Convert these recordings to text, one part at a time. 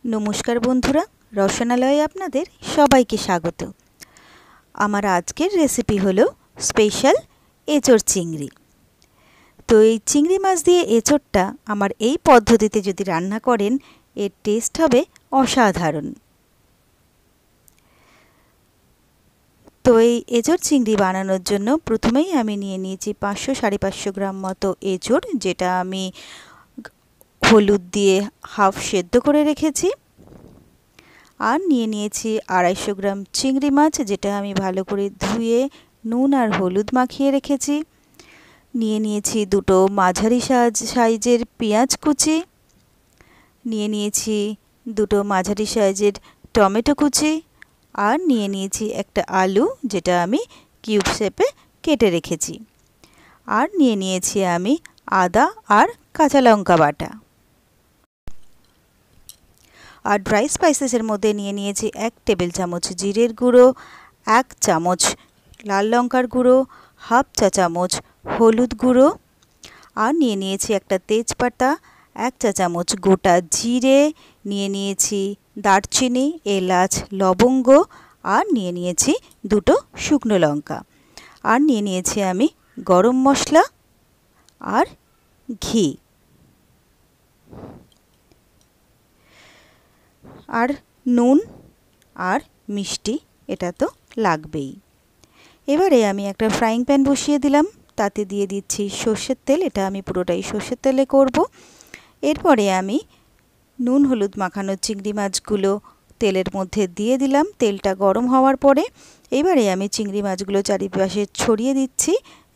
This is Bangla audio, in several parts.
नमस्कार बंधुरा रसनालये आपनादेर सबाइके स्वागत। आमार आजकेर रेसिपि हलो स्पेशल एचोर चिंगड़ी। तो ये चिंगड़ी माछ दिए एचोरटा आमार एई पद्धतिते जदि रान्ना करें एर टेस्ट हबे असाधारण। तो ये एचोर चिंगड़ी बानानोर जोन्नो प्रथमेई आमी निये नियेछि 500-550 ग्राम मतो एचोर, जेटा आमी हलुद दिए हाफ सेদ্ধ करे रेखेछि। और निये नियेछि 250 ग्राम चिंगड़ी माछ, जेटा आमी भालो करे धुए नुन और हलुद माखिए रेखेछि। निये नियेछि दुटो माझारी साइजेर पेंयाज कुचि, निये नियेछि दुटो माझारी साइजेर टमेटो कुचि और निये नियेछि एकटा आलू, जेटा आमी किউব शेपे केटे रेखेछि। और निये नियेछि आमी आदा और काँचा लंका बाटा। और ड्राई स्पाइसेसर मध्य निये नियेछि 1 टेबिल चामच जिरेर गुड़ो, 1 चामच लाल लंकार गुड़ो, हाफ चा चामच हलुद गुड़ो और निये नियेछि एकटा तेजपाता, 1 चा चामच गोटा जिरे, निये नियेछि दारचिनी एलाच लवंग और निये नियेछि दुटो शुकनो लंका और निये नियेछि आमी गरम मशला और घी और नुन और मिष्टि एटा तो लागबेई। एबारे आमी एकटा फ्राइंग पैन बसिए दिलाम, ताते दिए दिচ্ছি সরষের तेल। এটা আমি পুরোটাই সরষের তেলে করব। এরপরে আমি নুন হলুদ মাখানো চিংড়ি মাছগুলো তেলের মধ্যে দিয়ে দিলাম। তেলটা গরম হওয়ার পরে এবারে আমি চিংড়ি মাছগুলো চারিপাশে ছড়িয়ে দিচ্ছি,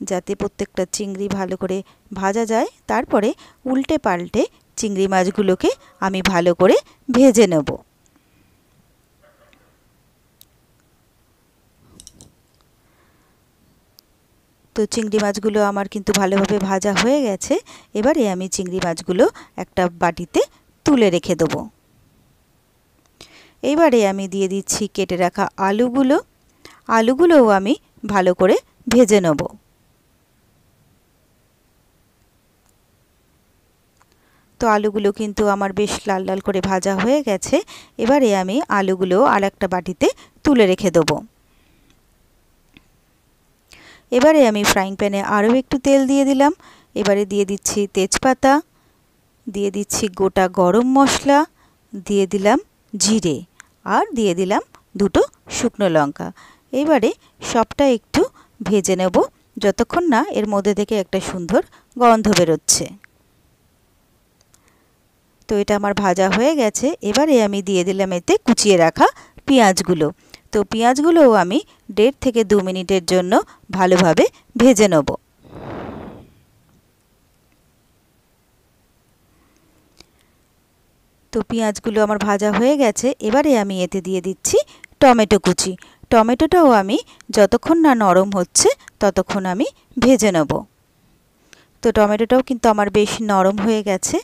যাতে প্রত্যেকটা চিংড়ি ভালো করে ভাজা যায়। তারপরে উল্টে পাল্টে চিংড়ি মাছগুলোকে আমি ভালো করে ভেজে নেব। তো চিংড়ি মাছগুলো আমার কিন্তু ভালোভাবে ভাজা হয়ে গেছে। এবারে আমি চিংড়ি মাছগুলো একটা বাটিতে তুলে রেখে দেব। এবারে আমি দিয়ে দিচ্ছি কেটে রাখা আলুগুলো। আলুগুলোও আমি ভালো করে ভেজে নেব। তো আলুগুলো কিন্তু আমার বেশ লাল লাল করে ভাজা হয়ে গেছে। এবারে আমি আলুগুলো আরেকটা বাটিতে তুলে রেখে দেব। এবারে আমি ফ্রাইং প্যানে আরও একটু তেল দিয়ে দিলাম। এবারে দিয়ে দিচ্ছি তেজপাতা, দিয়ে দিচ্ছি গোটা গরম মশলা, দিয়ে দিলাম জিরে আর দিয়ে দিলাম দুটো শুকনো লঙ্কা। এবারে সবটা একটু ভেজে নেব যতক্ষণ না এর মধ্যে থেকে একটা সুন্দর গন্ধ বেরোচ্ছে। তো এটা আমার ভাজা হয়ে গেছে। এবারে আমি দিয়ে দিলাম এতে কুচিয়ে রাখা পেঁয়াজগুলো। তো পেঁয়াজগুলোও আমি 1.5 থেকে 2 মিনিটের জন্য ভালোভাবে ভেজে নেব। তো পেঁয়াজগুলো আমার ভাজা হয়ে গেছে। এবারে আমি এতে দিয়ে দিচ্ছি টমেটো কুচি। টমেটোটাও আমি যতক্ষণ না নরম হচ্ছে ততক্ষণ আমি ভেজে নেব। তো টমেটোটাও কিন্তু আমার বেশ নরম হয়ে গেছে।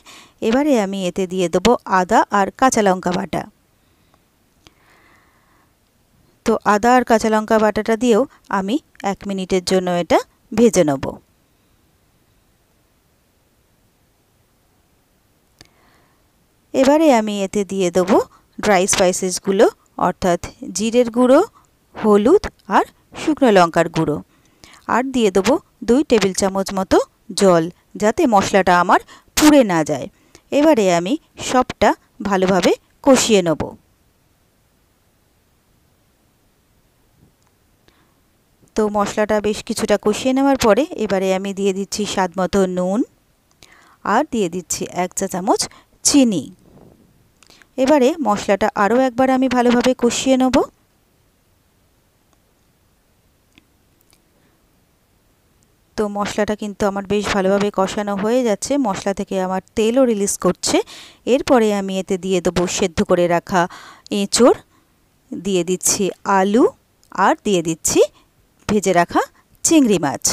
এবারে আমি এতে দিয়ে দেবো আদা আর কাঁচা লঙ্কা বাটা। তো আদা আর কাঁচা লঙ্কা বাটাটা দিয়েও আমি 1 মিনিটের জন্য এটা ভেজে নেব। এবারে আমি এতে দিয়ে দেবো ড্রাই স্পাইসেসগুলো, অর্থাৎ জিরের গুঁড়ো, হলুদ আর শুকনো লঙ্কার গুঁড়ো। আর দিয়ে দেবো 2 টেবিল চামচ মতো জল, যাতে মশলাটা আমার পুড়ে না যায়। এবারে আমি সবটা ভালোভাবে কষিয়ে নেব। তো মশলাটা বেশ কিছুটা কষিয়ে নেওয়ার পরে এবারে আমি দিয়ে দিচ্ছি স্বাদ মতো নুন আর দিয়ে দিচ্ছি 1 চা চামচ চিনি। এবারে মশলাটা আরও একবার আমি ভালোভাবে কষিয়ে নেব। তো মশলাটা কিন্তু আমার বেশ ভালোভাবে কষানো হয়ে যাচ্ছে, মশলা থেকে আমার তেলও রিলিজ করছে। এরপরে আমি এতে দিয়ে দেবো সেদ্ধ করে রাখা এঁচোড়, দিয়ে দিচ্ছি আলু আর দিয়ে দিচ্ছি ভেজে রাখা চিংড়ি মাছ।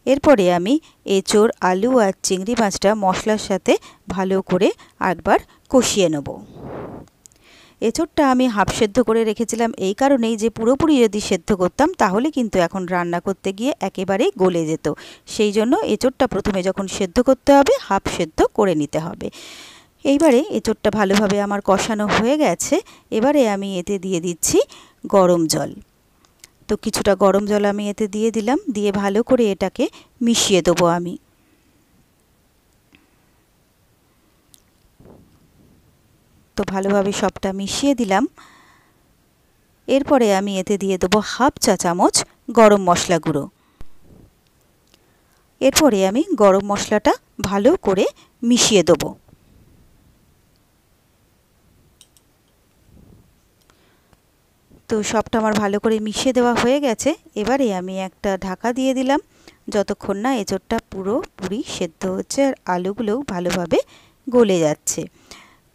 এরপরে আমি এঁচোড়, আলু আর চিংড়ি মাছটা মশলার সাথে ভালো করে একবার কষিয়ে নেব। এঁচোড়টা আমি হাফ সেদ্ধ করে রেখেছিলাম এই কারণেই যে পুরোপুরি যদি সেদ্ধ করতাম তাহলে কিন্তু এখন রান্না করতে গিয়ে একেবারেই গলে যেত। সেই জন্য এঁচোড়টা প্রথমে যখন সেদ্ধ করতে হবে হাফ সেদ্ধ করে নিতে হবে। এইবারে এঁচোড়টা ভালোভাবে আমার কষানো হয়ে গেছে। এবারে আমি এতে দিয়ে দিচ্ছি গরম জল। তো কিছুটা গরম জল আমি এতে দিয়ে দিলাম, দিয়ে ভালো করে এটাকে মিশিয়ে দেবো আমি। তো ভালোভাবে সবটা মিশিয়ে দিলাম। এরপরে আমি এতে দিয়ে দেবো হাফ চা চামচ গরম মশলা গুঁড়ো। এরপরে আমি গরম মশলাটা ভালো করে মিশিয়ে দেবো। তো সবটা আমার ভালো করে মিশিয়ে দেওয়া হয়ে গেছে। এবারে আমি একটা ঢাকা দিয়ে দিলাম যতক্ষণ না এঁচোড়টা পুরোপুরি সেদ্ধ হচ্ছে আর আলুগুলোও ভালোভাবে গলে যাচ্ছে।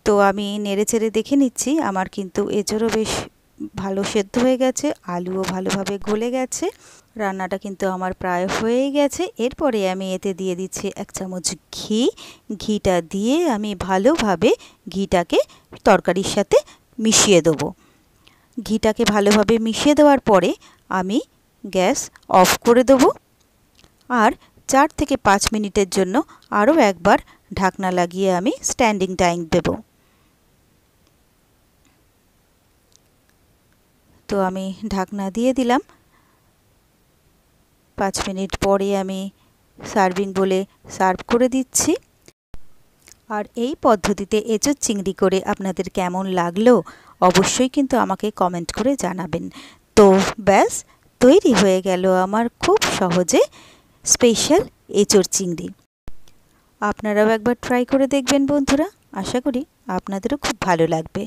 তো আমি নেড়েচেড়ে দেখে নিচ্ছি, আমার কিন্তু এঁচোড়ও বেশ ভালো সেদ্ধ হয়ে গেছে, আলুও ভালোভাবে গলে গেছে। রান্নাটা কিন্তু আমার প্রায় হয়েই গেছে। এরপরে আমি এতে দিয়ে দিচ্ছি 1 চামচ ঘি। ঘিটা দিয়ে আমি ভালোভাবে ঘিটাকে তরকারির সাথে মিশিয়ে দেবো। ঘিটাকে ভালোভাবে মিশিয়ে দেওয়ার পরে আমি গ্যাস অফ করে দেবো আর 4 থেকে 5 মিনিটের জন্য আরও একবার ঢাকনা লাগিয়ে আমি স্ট্যান্ডিং টাইম দেবো। তো আমি ঢাকনা দিয়ে দিলাম। 5 মিনিট পরে আমি সার্ভিং বলে সার্ভ করে দিচ্ছি। আর এই পদ্ধতিতে এঁচোড় চিংড়ি করে আপনাদের কেমন লাগলো অবশ্যই কিন্তু আমাকে কমেন্ট করে জানাবেন। তো ব্যাস তৈরি হয়ে গেল আমার খুব সহজে স্পেশাল এঁচোড় চিংড়ি। আপনারাও একবার ট্রাই করে দেখবেন বন্ধুরা, আশা করি আপনাদেরও খুব ভালো লাগবে।